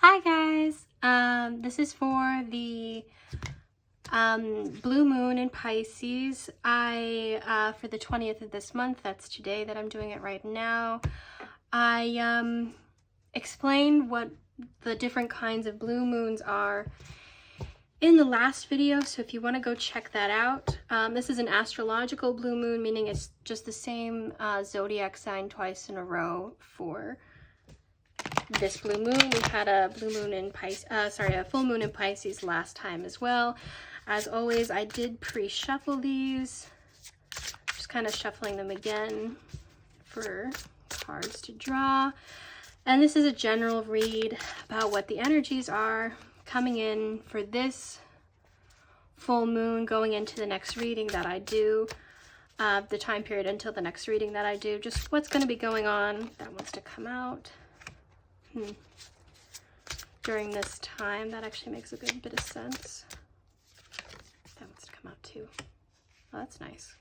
Hi guys, this is for the blue moon in Pisces. For the 20th of this month, that's today that I'm doing it right now, I explained what the different kinds of blue moons are in the last video, so if you want to go check that out. This is an astrological blue moon, meaning it's just the same zodiac sign twice in a row for this blue moon. We had a blue moon in Pisces, a full moon in Pisces last time as well. As always, I did pre-shuffle these, just kind of shuffling them again for cards to draw. And this is a general read about what the energies are coming in for this full moon, going into the next reading that I do, the time period until the next reading that I do, just what's going to be going on that wants to come out during this time. That actually makes a good bit of sense. That wants to come out too. Oh, that's nice.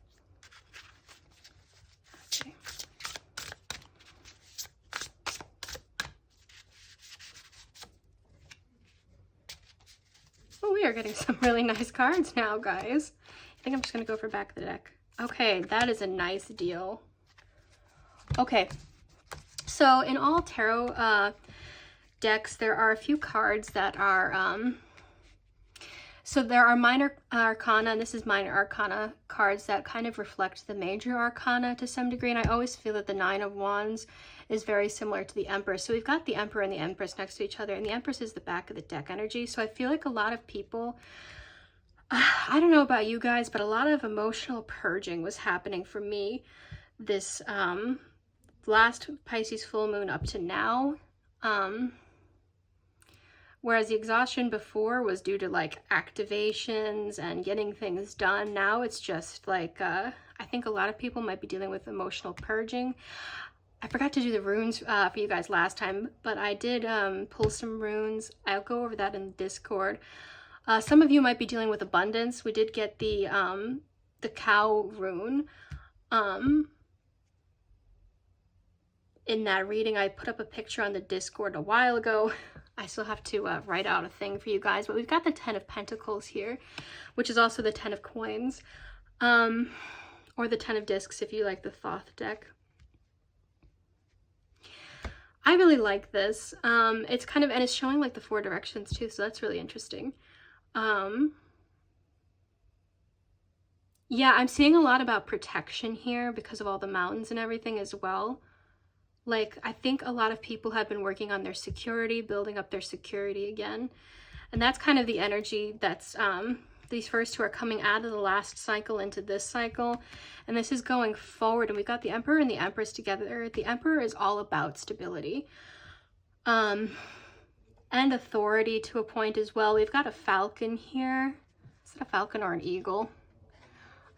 Okay. Oh, we are getting some really nice cards now, guys. I think I'm just going to go for back of the deck. Okay, that is a nice deal. Okay, so in all tarot decks, there are a few cards that are, so there are minor arcana, and this is minor arcana cards that kind of reflect the major arcana to some degree, and I always feel that the Nine of Wands is very similar to the Empress. So we've got the Emperor and the Empress next to each other, and the Empress is the back of the deck energy. So I feel like a lot of people, I don't know about you guys, but a lot of emotional purging was happening for me this last Pisces full moon up to now. Whereas the exhaustion before was due to like activations and getting things done. Now it's just like, I think a lot of people might be dealing with emotional purging. I forgot to do the runes for you guys last time, but I did pull some runes. I'll go over that in Discord. Some of you might be dealing with abundance. We did get the cow rune. In that reading, I put up a picture on the Discord a while ago. I still have to write out a thing for you guys, but we've got the 10 of Pentacles here, which is also the 10 of Coins, or the 10 of Discs if you like the Thoth deck. I really like this. It's kind of, and it's showing like the 4 directions too, so that's really interesting. Yeah, I'm seeing a lot about protection here because of all the mountains and everything as well. Like, I think a lot of people have been working on their security, building up their security again. And that's kind of the energy that's, these first two are coming out of the last cycle into this cycle. And this is going forward. And we've got the Emperor and the Empress together. The Emperor is all about stability. And authority to a point as well. We've got a falcon here. Is it a falcon or an eagle?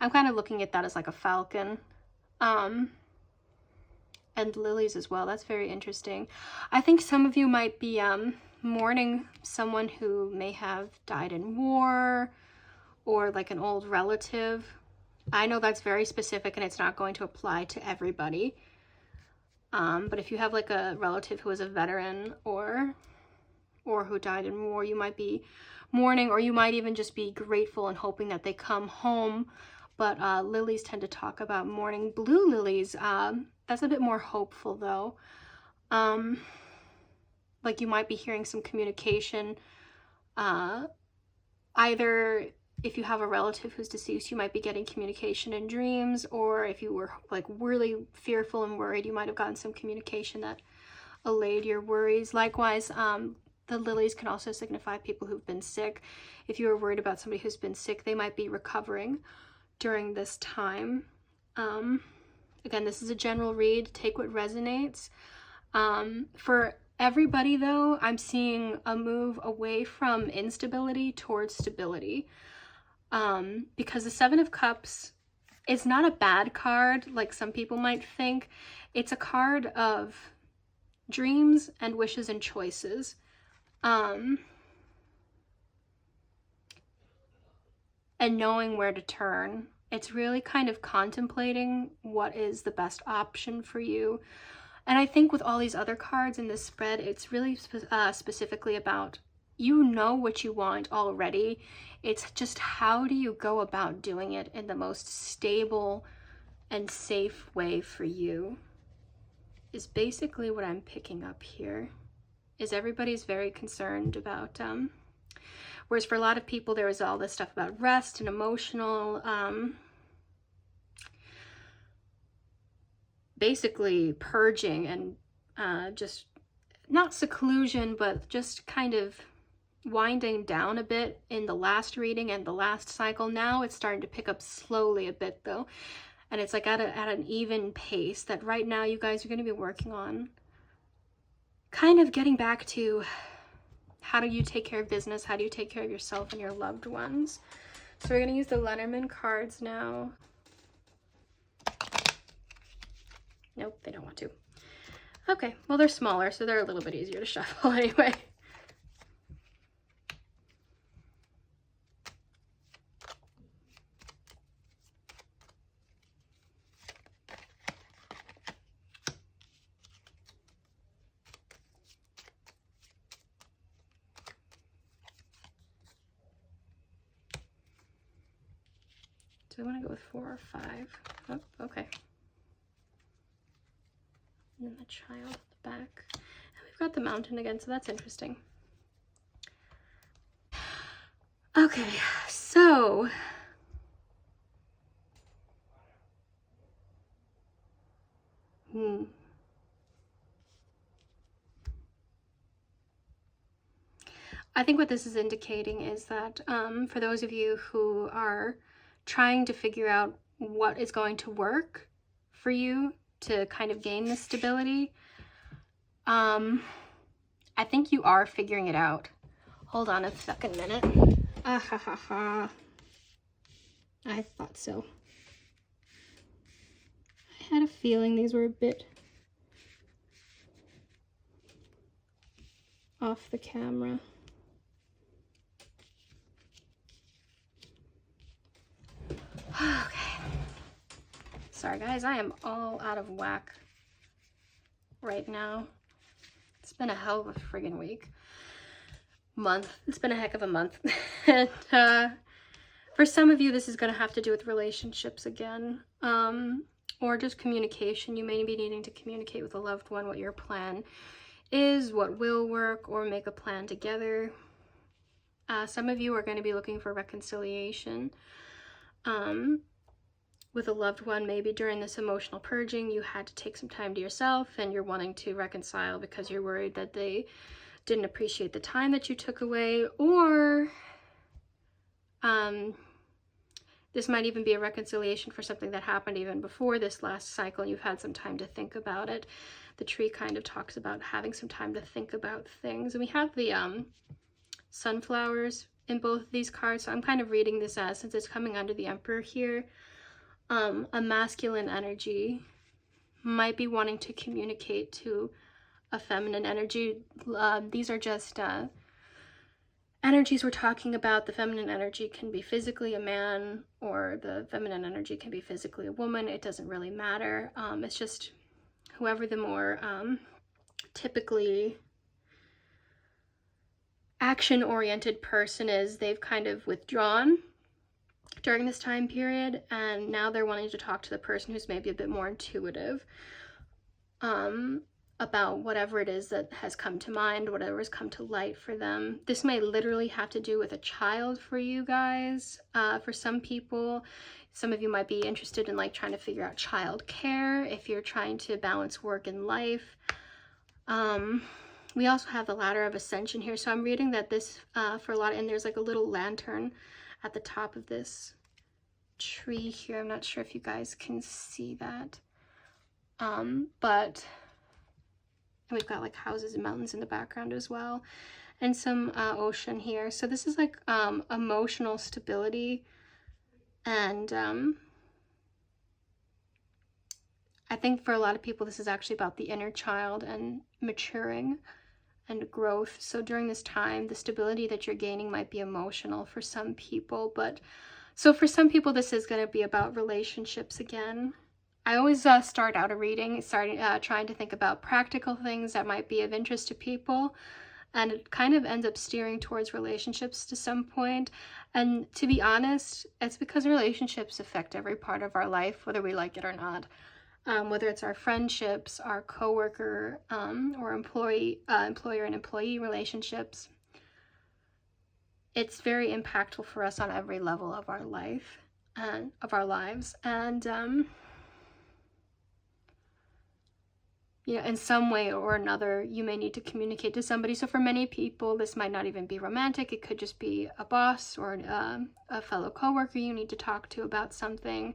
I'm kind of looking at that as like a falcon. And lilies as well. That's very interesting. I think some of you might be mourning someone who may have died in war, or like an old relative. I know that's very specific and it's not going to apply to everybody. But if you have like a relative who is a veteran or who died in war, you might be mourning, or you might even just be grateful and hoping that they come home. But lilies tend to talk about mourning. Blue lilies, that's a bit more hopeful though. Like you might be hearing some communication. Either if you have a relative who's deceased, you might be getting communication in dreams, or if you were like really fearful and worried, you might have gotten some communication that allayed your worries. Likewise, the lilies can also signify people who've been sick. If you were worried about somebody who's been sick, they might be recovering during this time. Again, this is a general read. Take what resonates. For everybody though, I'm seeing a move away from instability towards stability. Because the Seven of Cups is not a bad card like some people might think. It's a card of dreams and wishes and choices. And knowing where to turn. It's really kind of contemplating what is the best option for you. And I think with all these other cards in this spread, it's really specifically about, you know what you want already. It's just how do you go about doing it in the most stable and safe way for you, is basically what I'm picking up here. Is everybody's very concerned about, whereas for a lot of people there was all this stuff about rest and emotional, basically purging and just not seclusion, but just kind of winding down a bit in the last reading and the last cycle. Now it's starting to pick up slowly a bit though, and it's like at an even pace that right now you guys are going to be working on kind of getting back to, how do you take care of business? How do you take care of yourself and your loved ones? So we're going to use the Lenormand cards now. Nope, they don't want to. Okay, well, they're smaller, so they're a little bit easier to shuffle anyway. Do I want to go with 4 or 5? Oh, okay. And then the child at the back. And we've got the mountain again, so that's interesting. Okay, so I think what this is indicating is that for those of you who are trying to figure out what is going to work for you to kind of gain this stability, I think you are figuring it out. Hold on a second minute. I thought so. I had a feeling these were a bit off the camera. Okay. Sorry guys, I am all out of whack right now. It's been a hell of a friggin' week. Month. It's been a heck of a month. And for some of you, this is going to have to do with relationships again, or just communication. You may be needing to communicate with a loved one what your plan is, what will work, or make a plan together. Some of you are going to be looking for reconciliation with a loved one. Maybe during this emotional purging, you had to take some time to yourself and you're wanting to reconcile because you're worried that they didn't appreciate the time that you took away, or this might even be a reconciliation for something that happened even before this last cycle and you've had some time to think about it. The tree kind of talks about having some time to think about things. And we have the sunflowers in both of these cards, so I'm kind of reading this as, since it's coming under the Emperor here, a masculine energy might be wanting to communicate to a feminine energy. These are just energies we're talking about. The feminine energy can be physically a man, or the feminine energy can be physically a woman. It doesn't really matter. It's just whoever the more typically action-oriented person is, they've kind of withdrawn during this time period, and now they're wanting to talk to the person who's maybe a bit more intuitive about whatever it is that has come to mind, whatever has come to light for them. This may literally have to do with a child for you guys. For some people, some of you might be interested in like trying to figure out child care if you're trying to balance work and life. We also have the Ladder of Ascension here, so I'm reading that this for a lot, and there's like a little lantern at the top of this tree here. I'm not sure if you guys can see that, but we've got like houses and mountains in the background as well, and some ocean here. So this is like emotional stability, and I think for a lot of people this is actually about the inner child and maturing and growth. So during this time, the stability that you're gaining might be emotional for some people, but so for some people this is going to be about relationships again. I always start out a reading trying to think about practical things that might be of interest to people, and it kind of ends up steering towards relationships to some point. And to be honest, it's because relationships affect every part of our life, whether we like it or not. Whether it's our friendships, our coworker or employer and employee relationships. It's very impactful for us on every level of our life and of our lives. And you know, in some way or another, you may need to communicate to somebody. So for many people, this might not even be romantic. It could just be a boss or a fellow coworker you need to talk to about something.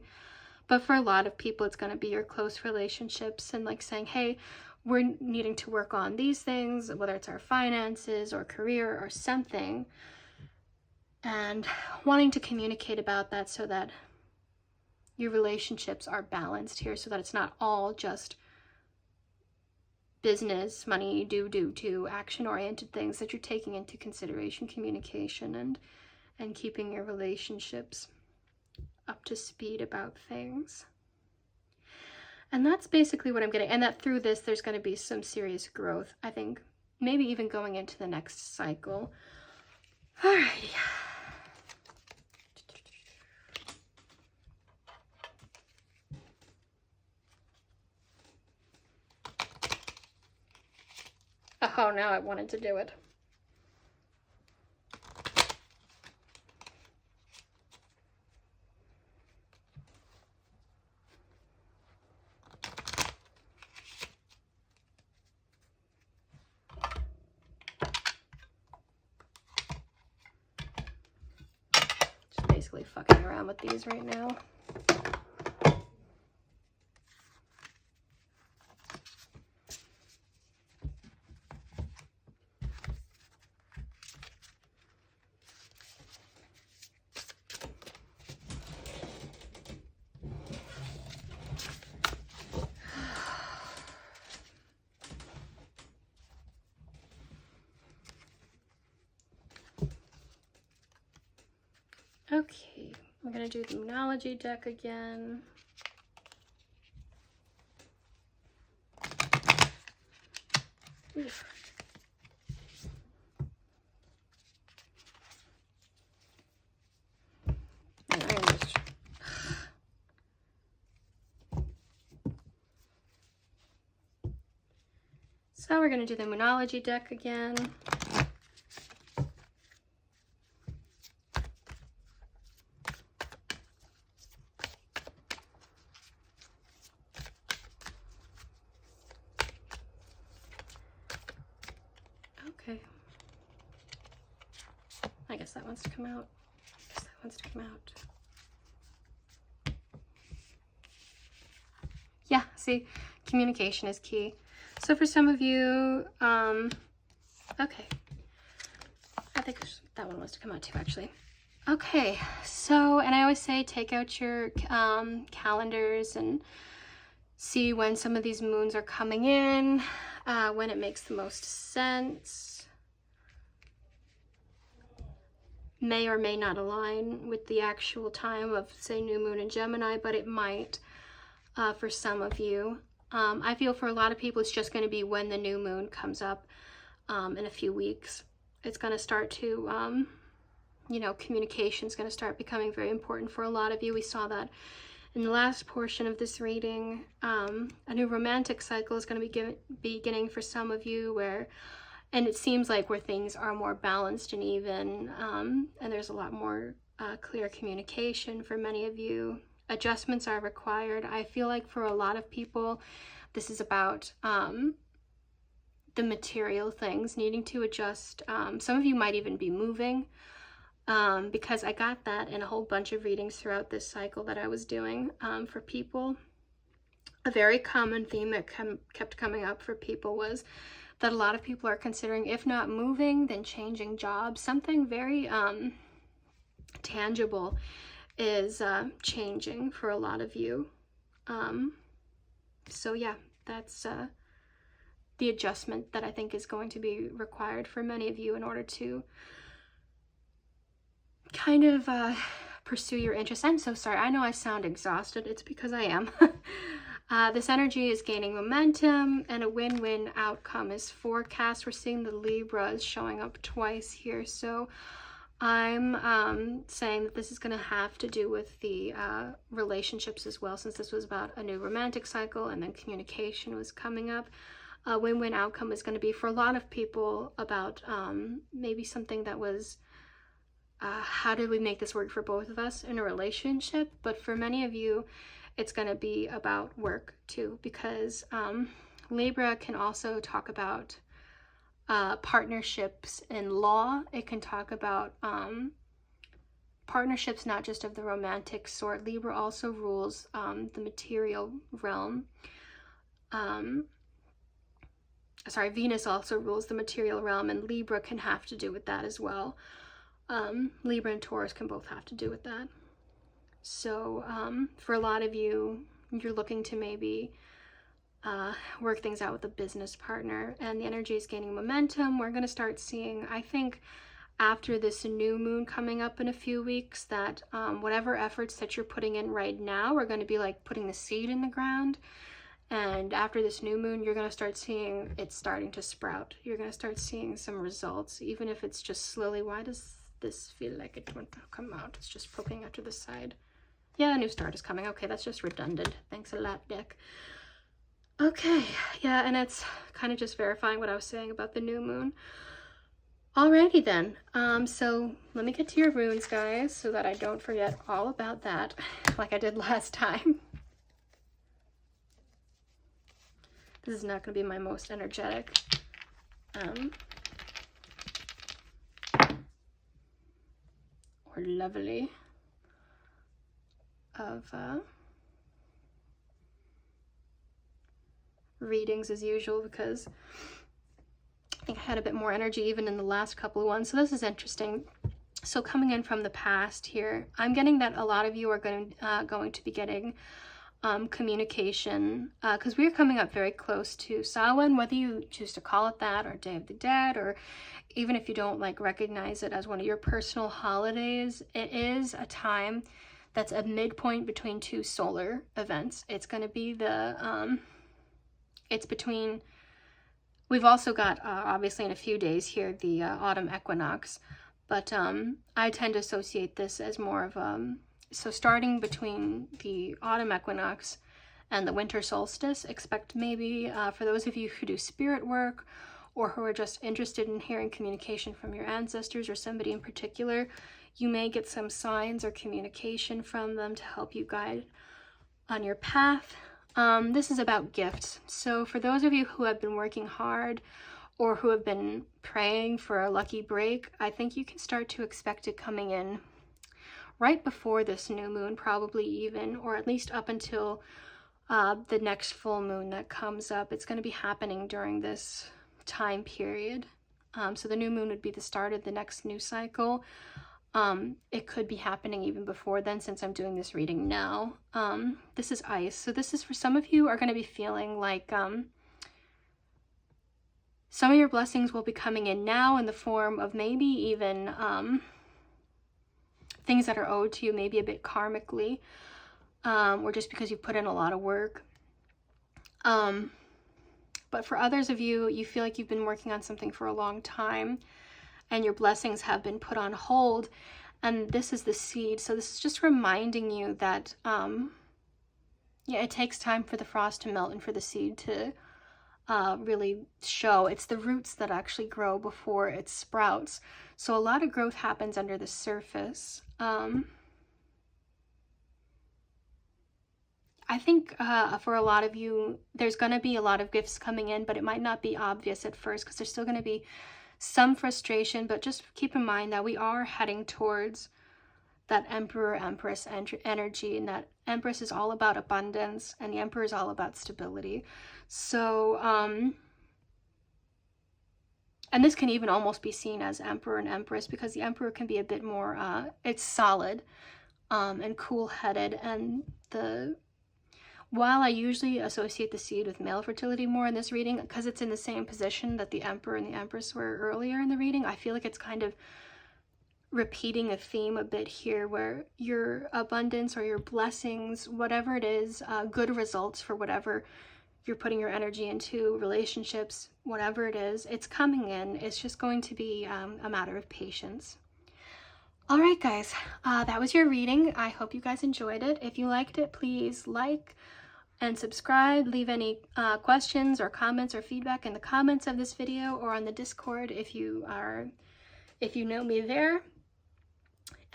But for a lot of people, it's going to be your close relationships and like saying, hey, we're needing to work on these things, whether it's our finances or career or something, and wanting to communicate about that so that your relationships are balanced here, so that it's not all just business, money, do, action-oriented things, that you're taking into consideration communication and keeping your relationships up to speed about things. And that's basically what I'm getting. And that through this, there's going to be some serious growth, I think, maybe even going into the next cycle. Alrighty. Oh, now I wanted to do it. Just basically fucking around with these right now. Okay, I'm going to do the Moonology deck again. Oof. So we're going to do the Moonology deck again. Okay. I guess that wants to come out. I guess that wants to come out. Yeah, see, communication is key. So for some of you, okay. I think that one wants to come out too, actually. Okay, so, and I always say take out your calendars and see when some of these moons are coming in, when it makes the most sense. May or may not align with the actual time of, say, new moon in Gemini, but it might for some of you. I feel for a lot of people, it's just going to be when the new moon comes up in a few weeks. It's going to start to, you know, communication is going to start becoming very important for a lot of you. We saw that in the last portion of this reading. A new romantic cycle is going to be beginning for some of you, and it seems like where things are more balanced and even, and there's a lot more clear communication for many of you. Adjustments are required. I feel like for a lot of people, this is about the material things needing to adjust. Some of you might even be moving, because I got that in a whole bunch of readings throughout this cycle that I was doing for people. A very common theme that kept coming up for people was that a lot of people are considering, if not moving, then changing jobs. Something very tangible is changing for a lot of you. So yeah, that's the adjustment that I think is going to be required for many of you in order to kind of pursue your interests. I'm so sorry. I know I sound exhausted. It's because I am. This energy is gaining momentum and a win-win outcome is forecast. We're seeing the Libras showing up twice here. So I'm saying that this is going to have to do with the relationships as well, since this was about a new romantic cycle and then communication was coming up. A win-win outcome is going to be for a lot of people about maybe something that was how do we make this work for both of us in a relationship? But for many of you, it's going to be about work too, because Libra can also talk about partnerships in law. It can talk about partnerships not just of the romantic sort. Libra also rules the material realm. Sorry, Venus also rules the material realm, and Libra can have to do with that as well. Libra and Taurus can both have to do with that. So for a lot of you, you're looking to maybe work things out with a business partner, and the energy is gaining momentum. We're going to start seeing, I think, after this new moon coming up in a few weeks, that whatever efforts that you're putting in right now are going to be like putting the seed in the ground. And after this new moon, you're going to start seeing it starting to sprout. You're going to start seeing some results, even if it's just slowly. Why does this feel like it won't come out? It's just poking out to the side. Yeah, a new start is coming. Okay, that's just redundant. Thanks a lot, deck. Okay, yeah, and it's kind of just verifying what I was saying about the new moon. Alrighty then. So let me get to your runes, guys, so that I don't forget all about that like I did last time. This is not going to be my most energetic. Or lovely of readings as usual, because I think I had a bit more energy even in the last couple of ones. So this is interesting. So coming in from the past here, I'm getting that a lot of you are going to be getting communication, because we're coming up very close to Samhain, whether you choose to call it that, or Day of the Dead, or even if you don't like recognize it as one of your personal holidays. It is a time that's a midpoint between two solar events. It's going to be the it's between, we've also got obviously in a few days here the autumn equinox, but I tend to associate this as more of so starting between the autumn equinox and the winter solstice. Expect maybe for those of you who do spirit work, or who are just interested in hearing communication from your ancestors or somebody in particular, you may get some signs or communication from them to help you guide on your path. This is about gifts. So for those of you who have been working hard or who have been praying for a lucky break, I think you can start to expect it coming in right before this new moon, probably even, or at least up until the next full moon that comes up. It's going to be happening during this time period. So the new moon would be the start of the next new cycle. It could be happening even before then, since I'm doing this reading now. This is ice. So this is for some of you are going to be feeling like some of your blessings will be coming in now in the form of maybe even things that are owed to you, maybe a bit karmically, or just because you put in a lot of work. But for others of you, you feel like you've been working on something for a long time and your blessings have been put on hold, and this is the seed. So this is just reminding you that yeah, it takes time for the frost to melt and for the seed to really show. It's the roots that actually grow before it sprouts. So a lot of growth happens under the surface. I think for a lot of you, there's going to be a lot of gifts coming in, but it might not be obvious at first because there's still going to be some frustration. But just keep in mind that we are heading towards that Emperor-Empress energy, and that Empress is all about abundance and the Emperor is all about stability. So, and this can even almost be seen as Emperor and Empress, because the Emperor can be a bit more, it's solid and cool-headed, and while I usually associate the seed with male fertility more in this reading, because it's in the same position that the Emperor and the Empress were earlier in the reading, I feel like it's kind of repeating a theme a bit here, where your abundance or your blessings, whatever it is, good results for whatever you're putting your energy into, relationships, whatever it is, it's coming in. It's just going to be a matter of patience. All right, guys, that was your reading. I hope you guys enjoyed it. If you liked it, please like and subscribe. Leave any questions or comments or feedback in the comments of this video or on the Discord if you know me there.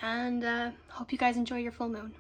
And hope you guys enjoy your full moon.